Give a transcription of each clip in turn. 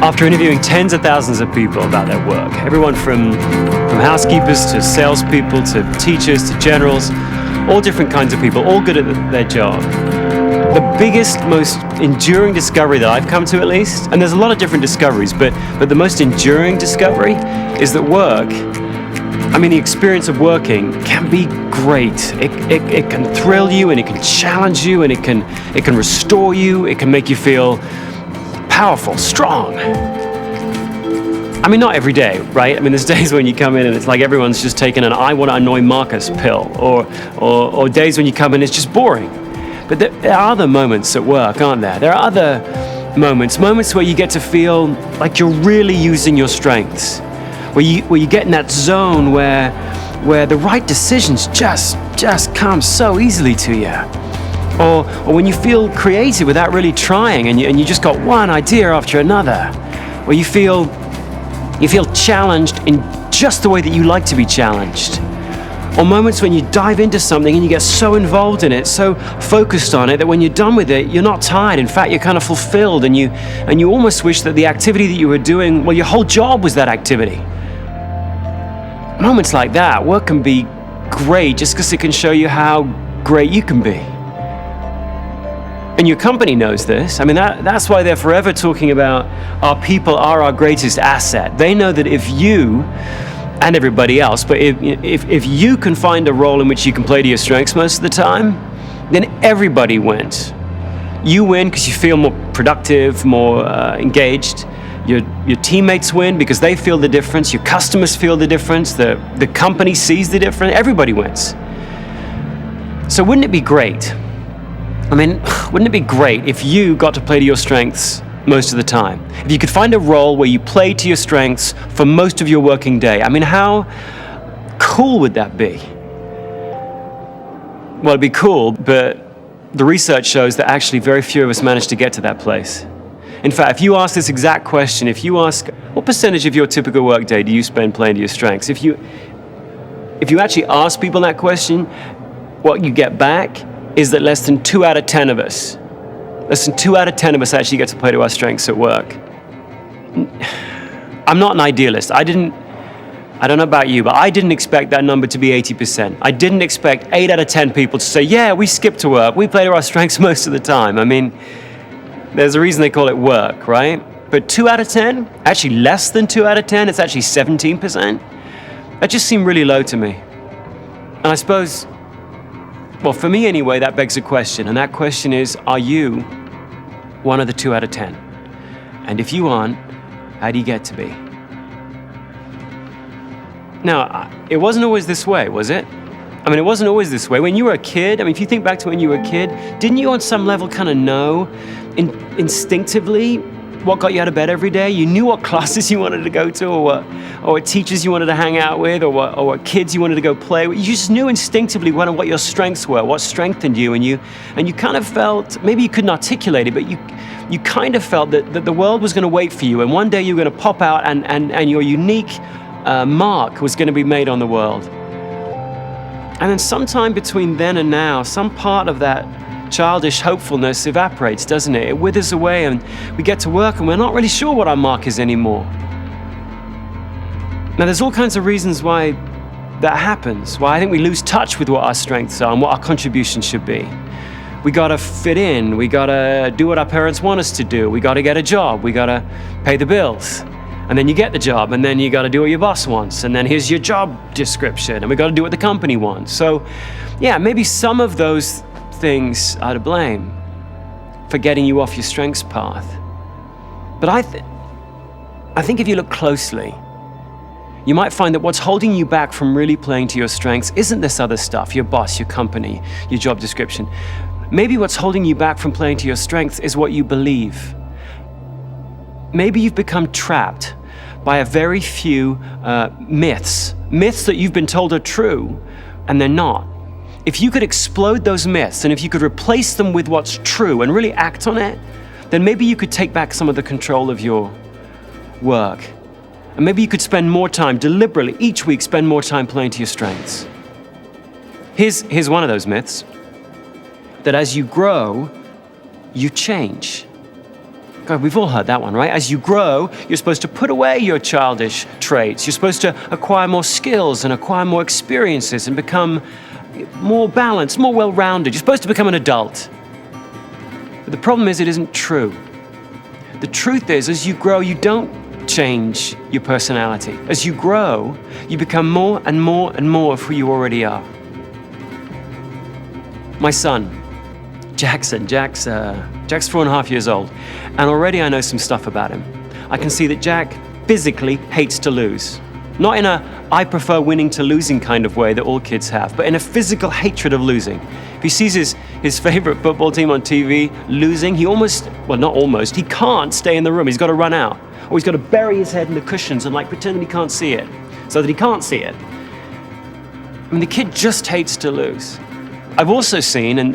After interviewing tens of thousands of people about their work, everyone from housekeepers to salespeople to teachers to generals, all different kinds of people, all good at their job, the biggest, most enduring discovery that I've come to, at least, and there's a lot of different discoveries, but the most enduring discovery is that work, the experience of working can be great. It can thrill you, and it can challenge you, and it can restore you. It can make you feel powerful, strong. Not every day, right? There's days when you come in and it's like everyone's just taken an I want to annoy Marcus pill, or days when you come in it's just boring. But there are other moments at work, aren't there? There are other moments where you get to feel like you're really using your strengths, where you get in that zone where the right decisions just come so easily to you. Or when you feel creative without really trying, and you just got one idea after another, where you feel challenged in just the way that you like to be challenged. Or moments when you dive into something and you get so involved in it, so focused on it, that when you're done with it, you're not tired. In fact, you're kind of fulfilled, and you almost wish that the activity that you were doing, your whole job was that activity. Moments like that, work can be great just because it can show you how great you can be. And your company knows this. That's why they're forever talking about our people are our greatest asset. They know that if you, and everybody else, but if you can find a role in which you can play to your strengths most of the time, then everybody wins. You win because you feel more productive, more engaged. Your teammates win because they feel the difference. Your customers feel the difference. The company sees the difference. Everybody wins. So wouldn't it be great? Wouldn't it be great if you got to play to your strengths most of the time? If you could find a role where you play to your strengths for most of your working day. How cool would that be? Well, it'd be cool, but the research shows that actually very few of us manage to get to that place. In fact, if you ask this exact question, if you ask, what percentage of your typical work day do you spend playing to your strengths? If you actually ask people that question, what you get back is that less than 2 out of 10 of us actually get to play to our strengths at work. I'm not an idealist. I don't know about you, but I didn't expect that number to be 80%. I didn't expect 8 out of 10 people to say, yeah, we skip to work. We play to our strengths most of the time. There's a reason they call it work, right? But 2 out of 10, actually less than 2 out of 10, it's actually 17%. That just seemed really low to me. And I suppose, well, for me anyway, that begs a question. And that question is, are you one of the 2 out of 10? And if you aren't, how do you get to be? Now, it wasn't always this way, was it? It wasn't always this way. When you were a kid, if you think back to when you were a kid, didn't you on some level kind of know instinctively what got you out of bed every day? You knew what classes you wanted to go to, or what teachers you wanted to hang out with, or what kids you wanted to go play with. You just knew instinctively what your strengths were, what strengthened you, and you kind of felt, maybe you couldn't articulate it, but you kind of felt that the world was going to wait for you, and one day you were going to pop out and your unique mark was going to be made on the world. And then sometime between then and now, some part of that childish hopefulness evaporates, doesn't it? It withers away, and we get to work and we're not really sure what our mark is anymore. Now, there's all kinds of reasons why that happens, why I think we lose touch with what our strengths are and what our contribution should be. We gotta fit in, we gotta do what our parents want us to do, we gotta get a job, we gotta pay the bills. And then you get the job, and then you got to do what your boss wants, and then here's your job description, and we got to do what the company wants. So, yeah, maybe some of those things are to blame for getting you off your strengths path. But I think if you look closely, you might find that what's holding you back from really playing to your strengths isn't this other stuff, your boss, your company, your job description. Maybe what's holding you back from playing to your strengths is what you believe. Maybe you've become trapped by a very few myths that you've been told are true, and they're not. If you could explode those myths, and if you could replace them with what's true and really act on it, then maybe you could take back some of the control of your work. And maybe you could spend more time, deliberately, each week, spend more time playing to your strengths. Here's one of those myths, that as you grow, you change. God, we've all heard that one, right? As you grow, you're supposed to put away your childish traits. You're supposed to acquire more skills and acquire more experiences and become more balanced, more well-rounded. You're supposed to become an adult. But the problem is it isn't true. The truth is, as you grow, you don't change your personality. As you grow, you become more and more and more of who you already are. My son, Jackson, Jack's 4.5 years old, and already I know some stuff about him. I can see that Jack physically hates to lose. Not in a I prefer winning to losing kind of way that all kids have, but in a physical hatred of losing. If he sees his favorite football team on TV losing, he he can't stay in the room. He's got to run out. Or he's got to bury his head in the cushions and pretend that he can't see it, so that he can't see it. I mean, the kid just hates to lose. I've also seen, and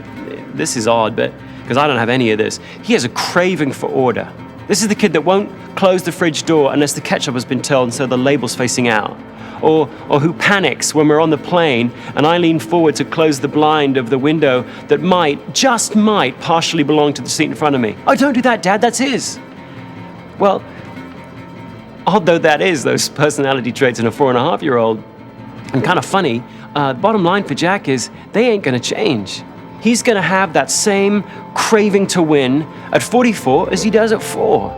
this is odd, but because I don't have any of this, he has a craving for order. This is the kid that won't close the fridge door unless the ketchup has been turned so the label's facing out. Or who panics when we're on the plane and I lean forward to close the blind of the window that just might, partially belong to the seat in front of me. Oh, don't do that, Dad, that's his. Well, odd though that is, those personality traits in a 4.5-year-old, and kind of funny, the bottom line for Jack is they ain't going to change. He's going to have that same craving to win at 44 as he does at 4.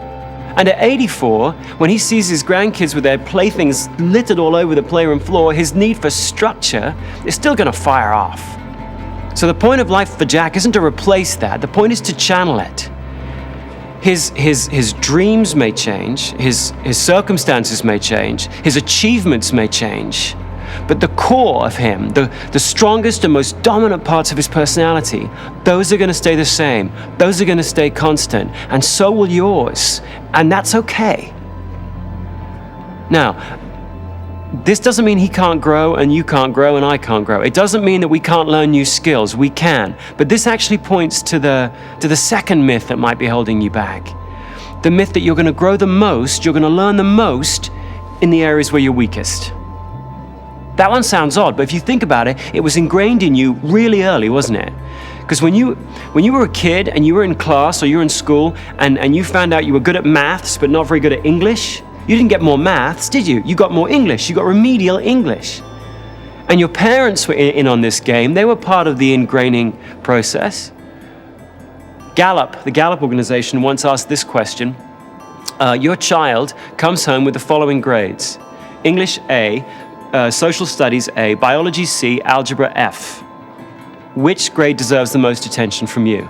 And at 84, when he sees his grandkids with their playthings littered all over the playroom floor, his need for structure is still going to fire off. So the point of life for Jack isn't to replace that. The point is to channel it. His dreams may change, his circumstances may change, his achievements may change. But the core of him, the strongest and most dominant parts of his personality, those are going to stay the same. Those are going to stay constant. And so will yours. And that's okay. Now, this doesn't mean he can't grow and you can't grow and I can't grow. It doesn't mean that we can't learn new skills. We can. But this actually points to the second myth that might be holding you back. The myth that you're going to grow the most, you're going to learn the most in the areas where you're weakest. That one sounds odd, but if you think about it, it was ingrained in you really early, wasn't it? Because when you were a kid and you were in class or you were in school and you found out you were good at maths but not very good at English, you didn't get more maths, did you? You got more English. You got remedial English. And your parents were in on this game. They were part of the ingraining process. The Gallup organization once asked this question. Your child comes home with the following grades. English A, Social Studies A, Biology C, Algebra F. Which grade deserves the most attention from you?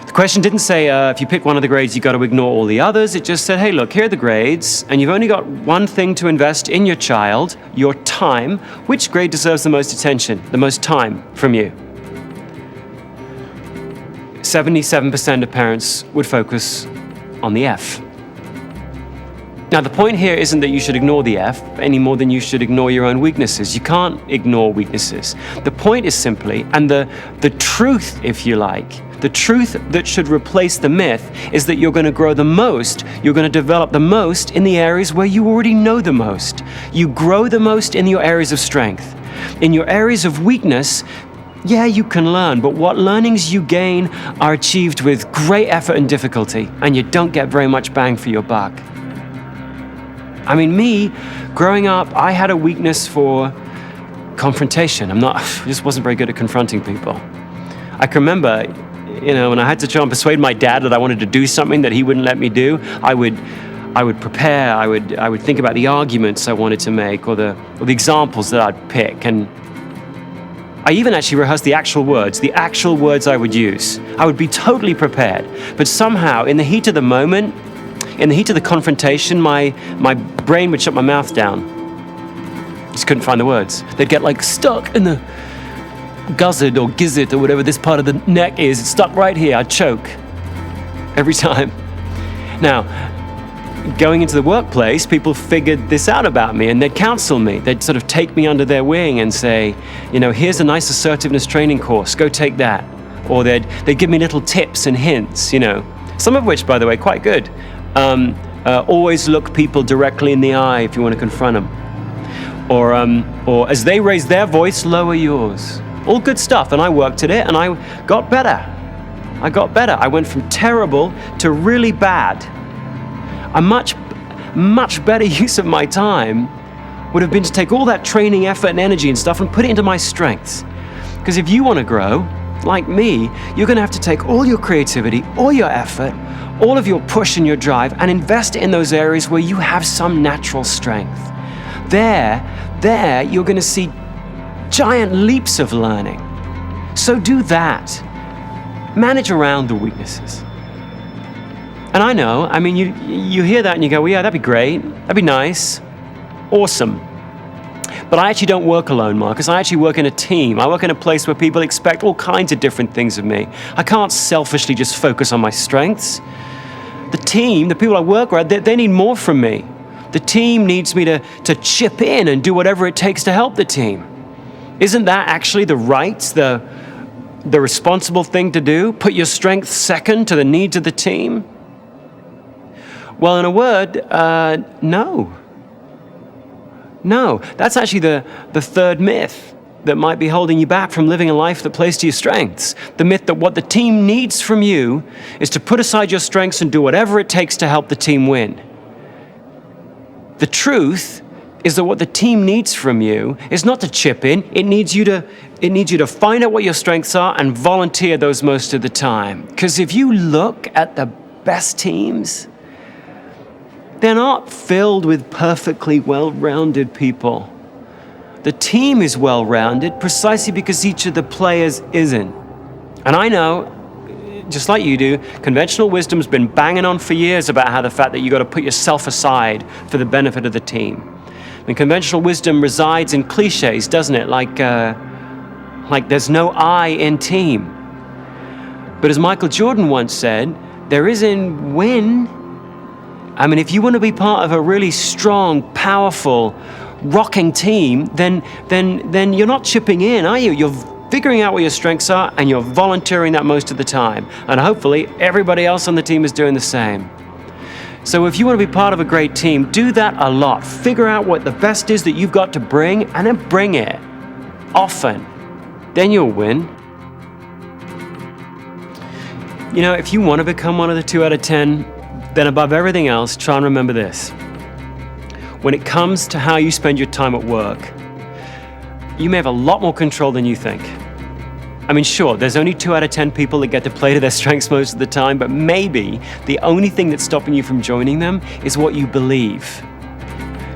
The question didn't say if you pick one of the grades, you've got to ignore all the others. It just said, hey, look, here are the grades, and you've only got one thing to invest in your child, your time. Which grade deserves the most attention, the most time from you? 77% of parents would focus on the F. Now, the point here isn't that you should ignore the F any more than you should ignore your own weaknesses. You can't ignore weaknesses. The point is simply, and the truth, if you like, the truth that should replace the myth is that you're going to grow the most, you're going to develop the most in the areas where you already know the most. You grow the most in your areas of strength. In your areas of weakness, yeah, you can learn, but what learnings you gain are achieved with great effort and difficulty, and you don't get very much bang for your buck. I mean, me, growing up, I had a weakness for confrontation. I just wasn't very good at confronting people. I can remember, when I had to try and persuade my dad that I wanted to do something that he wouldn't let me do, I would prepare, I would think about the arguments I wanted to make or the examples that I'd pick. And I even actually rehearsed the actual words I would use. I would be totally prepared. But somehow, in the heat of the moment, in the heat of the confrontation, my brain would shut my mouth down. Just couldn't find the words. They'd get stuck in the guzzard or gizzard or whatever this part of the neck is. It's stuck right here. I'd choke every time. Now, going into the workplace, people figured this out about me and they'd counsel me. They'd sort of take me under their wing and say, here's a nice assertiveness training course. Go take that. Or they'd give me little tips and hints, Some of which, by the way, quite good. Always look people directly in the eye if you want to confront them. Or as they raise their voice, lower yours. All good stuff, and I worked at it, and I got better. I got better. I went from terrible to really bad. A much better use of my time would have been to take all that training, effort, and energy and stuff and put it into my strengths. Because if you want to grow, like me, you're going to have to take all your creativity, all your effort, all of your push and your drive, and invest it in those areas where you have some natural strength. There, you're going to see giant leaps of learning. So do that. Manage around the weaknesses. And I know, I mean, you hear that and you go, well, yeah, that'd be great. That'd be nice. Awesome. But I actually don't work alone, Marcus. I actually work in a team. I work in a place where people expect all kinds of different things of me. I can't selfishly just focus on my strengths. The team, the people I work with, they need more from me. The team needs me to chip in and do whatever it takes to help the team. Isn't that actually the responsible thing to do? Put your strengths second to the needs of the team? Well, in a word, no. No, that's actually the third myth that might be holding you back from living a life that plays to your strengths. The myth that what the team needs from you is to put aside your strengths and do whatever it takes to help the team win. The truth is that what the team needs from you is not to chip in. It needs you to find out what your strengths are and volunteer those most of the time. Because if you look at the best teams, they're not filled with perfectly well-rounded people. The team is well-rounded precisely because each of the players isn't. And I know, just like you do, conventional wisdom's been banging on for years about how the fact that you got to put yourself aside for the benefit of the team. I mean, conventional wisdom resides in cliches, doesn't it? Like there's no I in team. But as Michael Jordan once said, there is in win. I mean, if you want to be part of a really strong, powerful, rocking team, then you're not chipping in, are you? You're figuring out what your strengths are and you're volunteering that most of the time. And hopefully everybody else on the team is doing the same. So if you want to be part of a great team, do that a lot. Figure out what the best is that you've got to bring and then bring it often. Then you'll win. You know, if you want to become one of the 2 out of 10, then above everything else, try and remember this. When it comes to how you spend your time at work, you may have a lot more control than you think. I mean, sure, there's only 2 out of 10 people that get to play to their strengths most of the time, but maybe the only thing that's stopping you from joining them is what you believe.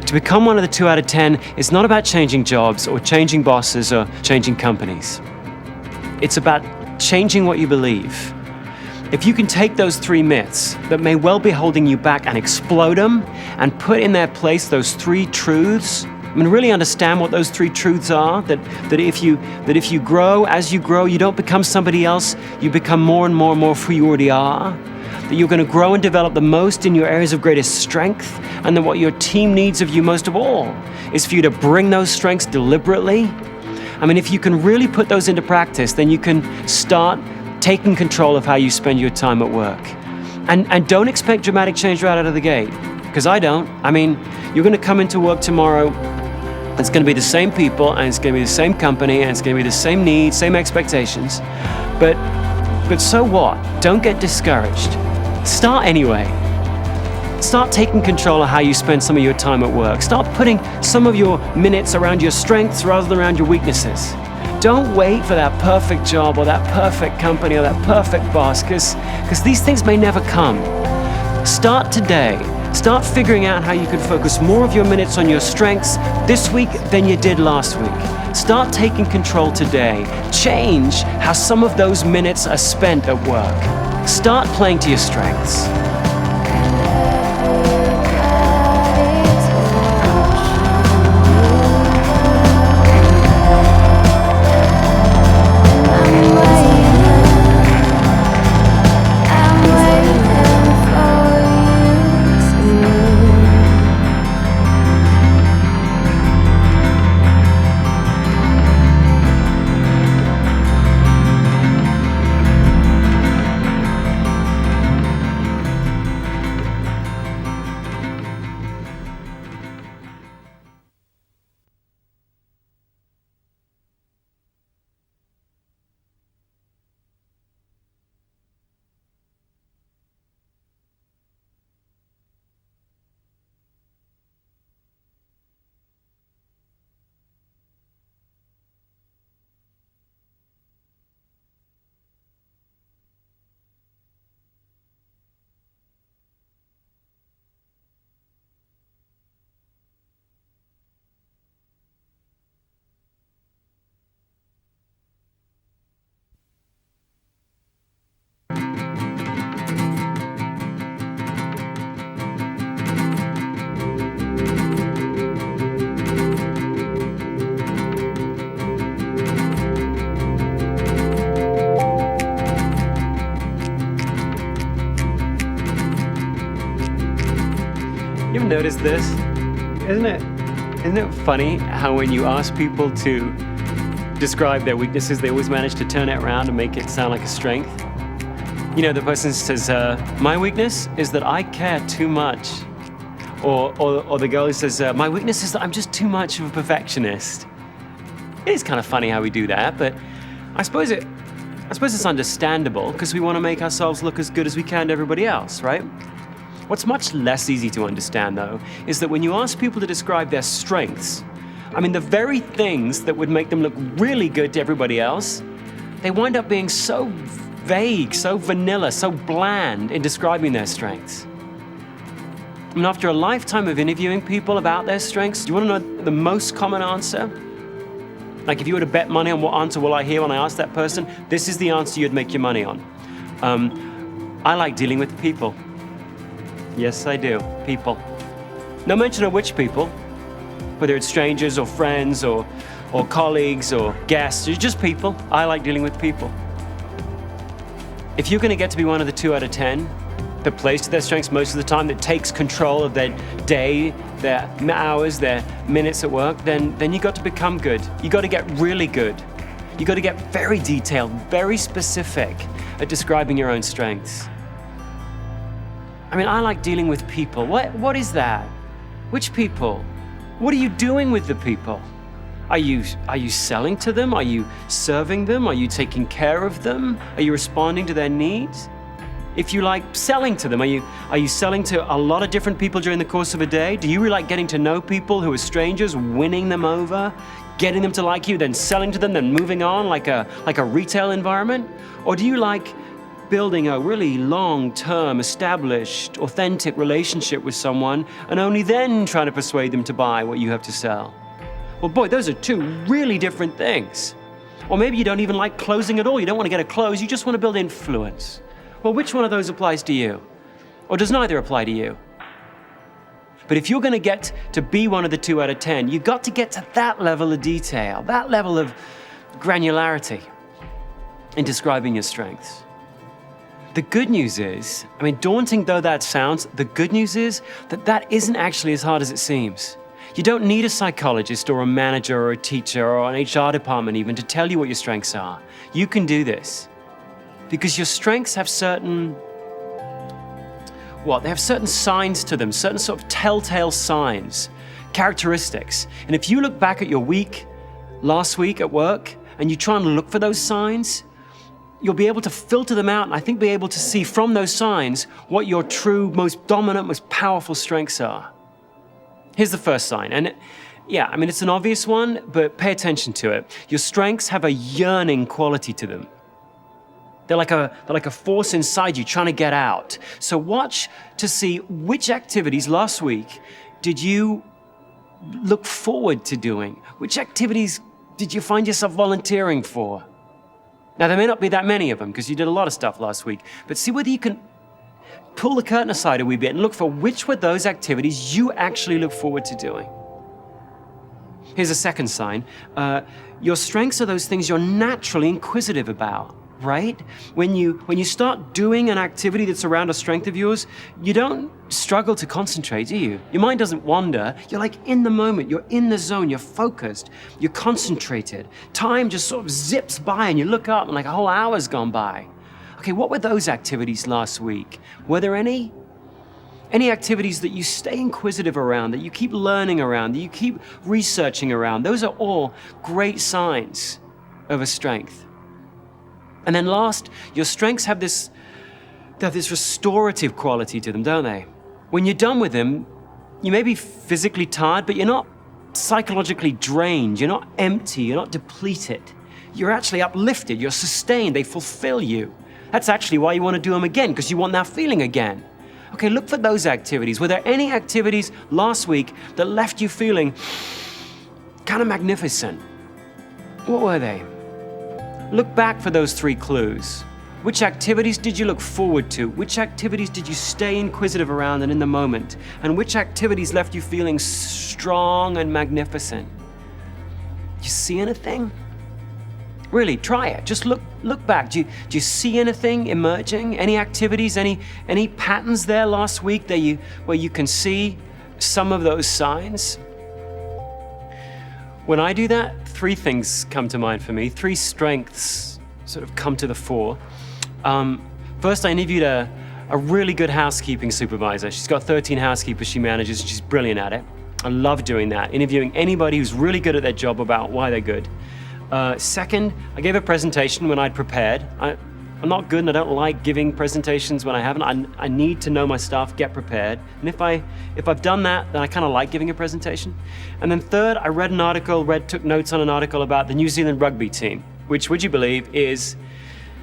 To become one of the 2 out of 10 is not about changing jobs or changing bosses or changing companies. It's about changing what you believe. If you can take those 3 myths that may well be holding you back and explode them and put in their place those 3 truths, I mean, really understand what those 3 truths are, that if you grow, as you grow, you don't become somebody else, you become more and more and more of who you already are, that you're going to grow and develop the most in your areas of greatest strength, and that what your team needs of you most of all is for you to bring those strengths deliberately. I mean, if you can really put those into practice, then you can start taking control of how you spend your time at work. And don't expect dramatic change right out of the gate, because I don't. I mean, you're going to come into work tomorrow, it's going to be the same people, and it's going to be the same company, and it's going to be the same needs, same expectations. But so what? Don't get discouraged. Start anyway. Start taking control of how you spend some of your time at work. Start putting some of your minutes around your strengths rather than around your weaknesses. Don't wait for that perfect job or that perfect company or that perfect boss, because these things may never come. Start today. Start figuring out how you can focus more of your minutes on your strengths this week than you did last week. Start taking control today. Change how some of those minutes are spent at work. Start playing to your strengths. noticed this? Isn't it funny how when you ask people to describe their weaknesses, they always manage to turn it around and make it sound like a strength? You know, the person says, my weakness is that I care too much. Or the girl who says, my weakness is that I'm just too much of a perfectionist. It is kind of funny how we do that, but I suppose it's understandable because we want to make ourselves look as good as we can to everybody else, right? What's much less easy to understand, though, is that when you ask people to describe their strengths, I mean, the very things that would make them look really good to everybody else, they wind up being so vague, so vanilla, so bland in describing their strengths. I mean, after a lifetime of interviewing people about their strengths, do you want to know the most common answer? Like if you were to bet money on what answer will I hear when I ask that person, this is the answer you'd make your money on. I like dealing with people. Yes, I do. People. No mention of which people, whether it's strangers or friends or colleagues or guests, it's just people. I like dealing with people. If you're going to get to be one of the 2 out of 10 that plays to their strengths most of the time, that takes control of their day, their hours, their minutes at work, then you got to become good. You got to get really good. You got to get very detailed, very specific at describing your own strengths. I mean, I like dealing with people. What is that? Which people? What are you doing with the people? Are you selling to them? Are you serving them? Are you taking care of them? Are you responding to their needs? If you like selling to them, are you selling to a lot of different people during the course of a day? Do you really like getting to know people who are strangers, winning them over, getting them to like you, then selling to them, then moving on like a retail environment? Or do you like building a really long-term, established, authentic relationship with someone and only then trying to persuade them to buy what you have to sell? Well, boy, those are 2 really different things. Or maybe you don't even like closing at all. You don't want to get a close. You just want to build influence. Well, which one of those applies to you? Or does neither apply to you? But if you're going to get to be one of the 2 out of 10, you've got to get to that level of detail, that level of granularity in describing your strengths. The good news is, I mean, daunting though that sounds, the good news is that isn't actually as hard as it seems. You don't need a psychologist or a manager or a teacher or an HR department even to tell you what your strengths are. You can do this. Because your strengths have certain signs to them, certain sort of telltale signs, characteristics. And if you look back at your week, last week at work, and you try and look for those signs, you'll be able to filter them out and I think be able to see from those signs what your true, most dominant, most powerful strengths are. Here's the first sign. And yeah, I mean, it's an obvious one, but pay attention to it. Your strengths have a yearning quality to them. They're like a force inside you trying to get out. So watch to see which activities last week did you look forward to doing? Which activities did you find yourself volunteering for? Now, there may not be that many of them because you did a lot of stuff last week, but see whether you can pull the curtain aside a wee bit and look for which were those activities you actually look forward to doing. Here's a second sign. Your strengths are those things you're naturally inquisitive about. Right? When you start doing an activity that's around a strength of yours, you don't struggle to concentrate, do you? Your mind doesn't wander. You're like in the moment, you're in the zone, you're focused, you're concentrated. Time just sort of zips by and you look up and like a whole hour's gone by. Okay, what were those activities last week? Were there any activities that you stay inquisitive around, that you keep learning around, that you keep researching around? Those are all great signs of a strength. And then last, your strengths have this restorative quality to them, don't they? When you're done with them, you may be physically tired, but you're not psychologically drained, you're not empty, you're not depleted. You're actually uplifted, you're sustained, they fulfill you. That's actually why you want to do them again, because you want that feeling again. Okay, look for those activities. Were there any activities last week that left you feeling kind of magnificent? What were they? Look back for those 3 clues. Which activities did you look forward to? Which activities did you stay inquisitive around and in the moment? And which activities left you feeling strong and magnificent? You see anything? Really, try it. Just look back. Do you see anything emerging? Any activities, any patterns there last week where you can see some of those signs, when I do that, three things come to mind for me. Three strengths sort of come to the fore. First, I interviewed a really good housekeeping supervisor. She's got 13 housekeepers she manages, and she's brilliant at it. I love doing that, interviewing anybody who's really good at their job about why they're good. Second, I gave a presentation when I'd prepared. I'm not good and I don't like giving presentations when I haven't. I need to know my stuff, get prepared. And if I've done that, then I kind of like giving a presentation. And then third, I read an article, took notes on an article about the New Zealand rugby team, which, would you believe, is,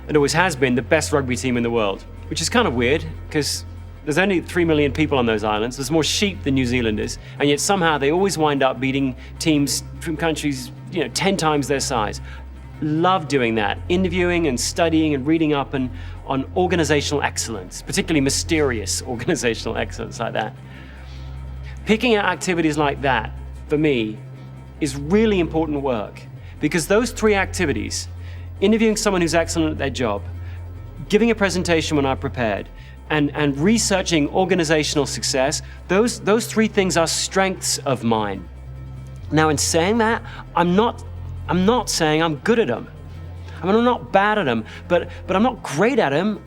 and always has been, the best rugby team in the world, which is kind of weird because there's only 3 million people on those islands. There's more sheep than New Zealanders, and yet somehow they always wind up beating teams from countries, 10 times their size. Love doing that, interviewing and studying and reading up on organizational excellence, particularly mysterious organizational excellence like that. Picking out activities like that, for me, is really important work because those 3 activities, interviewing someone who's excellent at their job, giving a presentation when I'm prepared, and researching organizational success, those 3 things are strengths of mine. Now, in saying that, I'm not saying I'm good at them. I mean, I'm not bad at them, but I'm not great at them.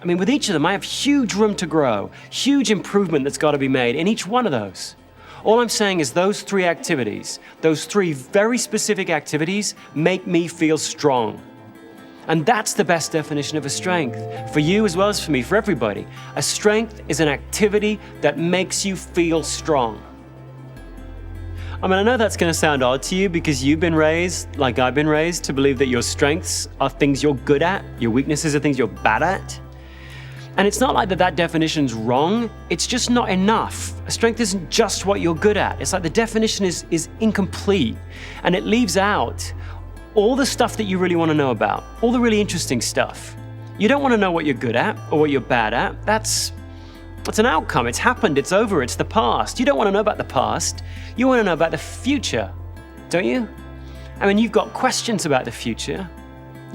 I mean, with each of them, I have huge room to grow, huge improvement that's got to be made in each one of those. All I'm saying is those 3 activities, those 3 very specific activities, make me feel strong. And that's the best definition of a strength, for you as well as for me, for everybody. A strength is an activity that makes you feel strong. I mean, I know that's going to sound odd to you because you've been raised, like I've been raised, to believe that your strengths are things you're good at, your weaknesses are things you're bad at. And it's not like that definition's wrong, it's just not enough. A strength isn't just what you're good at. It's like the definition is incomplete, and it leaves out all the stuff that you really want to know about, all the really interesting stuff. You don't want to know what you're good at or what you're bad at. That's an outcome. It's happened. It's over. It's the past. You don't want to know about the past. You want to know about the future, don't you? I mean, you've got questions about the future.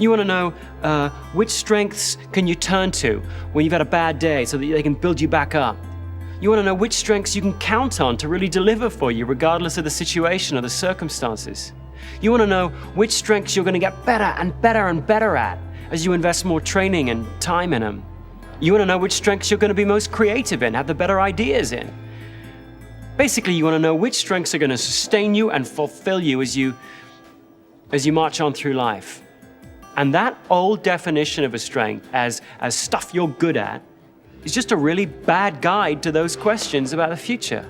You want to know which strengths can you turn to when you've had a bad day so that they can build you back up. You want to know which strengths you can count on to really deliver for you regardless of the situation or the circumstances. You want to know which strengths you're going to get better and better and better at as you invest more training and time in them. You want to know which strengths you're going to be most creative in, have the better ideas in. Basically, you want to know which strengths are going to sustain you and fulfill you as you march on through life. And that old definition of a strength as stuff you're good at is just a really bad guide to those questions about the future.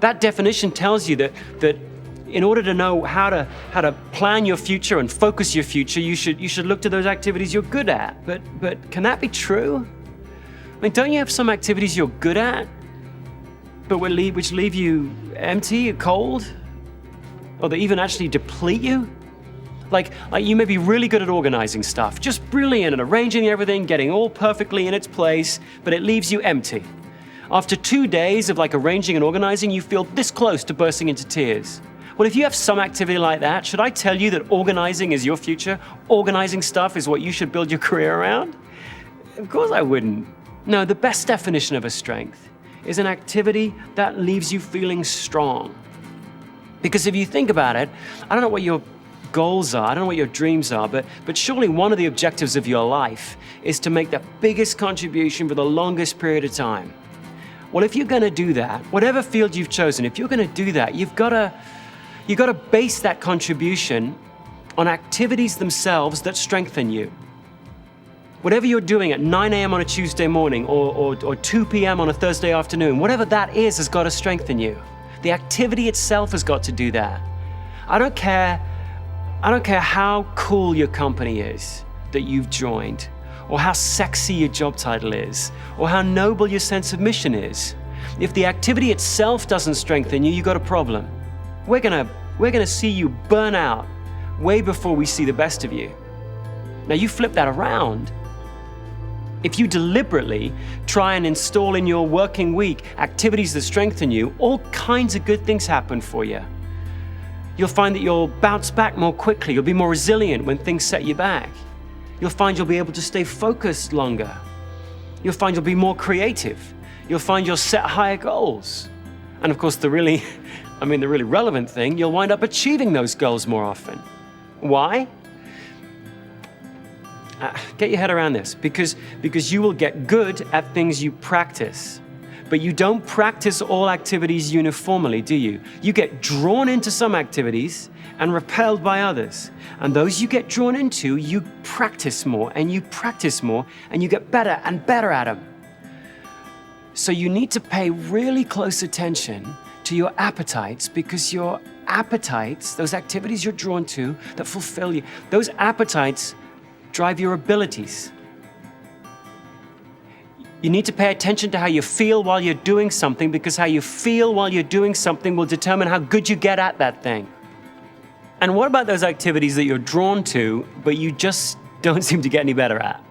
That definition tells you that in order to know how to plan your future and focus your future, you should look to those activities you're good at. But can that be true? I mean, don't you have some activities you're good at, but which leave you empty, cold, or that even actually deplete you? Like you may be really good at organizing stuff, just brilliant at arranging everything, getting all perfectly in its place, but it leaves you empty. After 2 days of arranging and organizing, you feel this close to bursting into tears. Well, if you have some activity like that, should I tell you that organizing is your future? Organizing stuff is what you should build your career around? Of course I wouldn't. No, the best definition of a strength is an activity that leaves you feeling strong. Because if you think about it, I don't know what your goals are, I don't know what your dreams are, but surely one of the objectives of your life is to make the biggest contribution for the longest period of time. Well, if you're going to do that, whatever field you've chosen, if you're going to do that, you've got to base that contribution on activities themselves that strengthen you. Whatever you're doing at 9 a.m. on a Tuesday morning or 2 p.m. on a Thursday afternoon, whatever that is has got to strengthen you. The activity itself has got to do that. I don't care how cool your company is that you've joined, or how sexy your job title is, or how noble your sense of mission is. If the activity itself doesn't strengthen you, you've got a problem. We're gonna see you burn out way before we see the best of you. Now you flip that around. If you deliberately try and install in your working week activities that strengthen you, all kinds of good things happen for you. You'll find that you'll bounce back more quickly. You'll be more resilient when things set you back. You'll find you'll be able to stay focused longer. You'll find you'll be more creative. you'll find you'll set higher goals. And of course, the really relevant thing, you'll wind up achieving those goals more often. Why? Get your head around this, because you will get good at things you practice. But you don't practice all activities uniformly, do you? You get drawn into some activities and repelled by others. And those you get drawn into, you practice more, and you practice more, and you get better and better at them. So you need to pay really close attention to your appetites, because your appetites, those activities you're drawn to that fulfill you, those appetites drive your abilities. You need to pay attention to how you feel while you're doing something, because how you feel while you're doing something will determine how good you get at that thing. And what about those activities that you're drawn to, but you just don't seem to get any better at?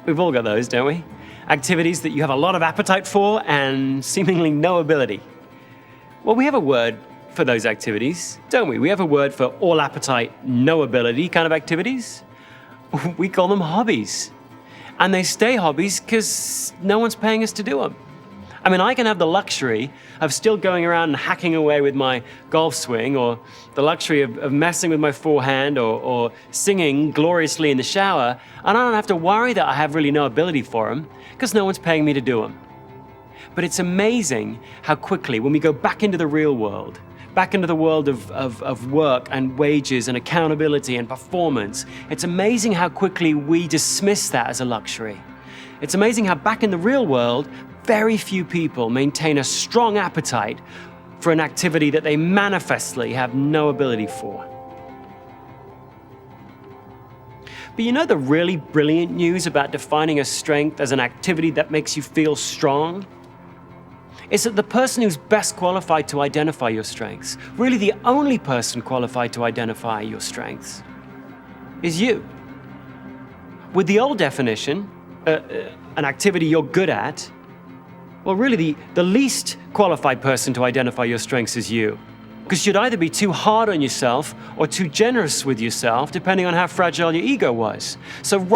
We've all got those, don't we? Activities that you have a lot of appetite for and seemingly no ability. Well, we have a word for those activities, don't we? We have a word for all appetite, no ability kind of activities. We call them hobbies. And they stay hobbies because no one's paying us to do them. I mean, I can have the luxury of still going around and hacking away with my golf swing, or the luxury of messing with my forehand, or singing gloriously in the shower, and I don't have to worry that I have really no ability for them because no one's paying me to do them. But it's amazing how quickly, when we go back into the real world, back into the world of work and wages and accountability and performance, it's amazing how quickly we dismiss that as a luxury. It's amazing how back in the real world, very few people maintain a strong appetite for an activity that they manifestly have no ability for. But you know the really brilliant news about defining a strength as an activity that makes you feel strong? Is that the person who's best qualified to identify your strengths, really the only person qualified to identify your strengths, is you. With the old definition, an activity you're good at, well, really the least qualified person to identify your strengths is you. Because you'd either be too hard on yourself or too generous with yourself, depending on how fragile your ego was. So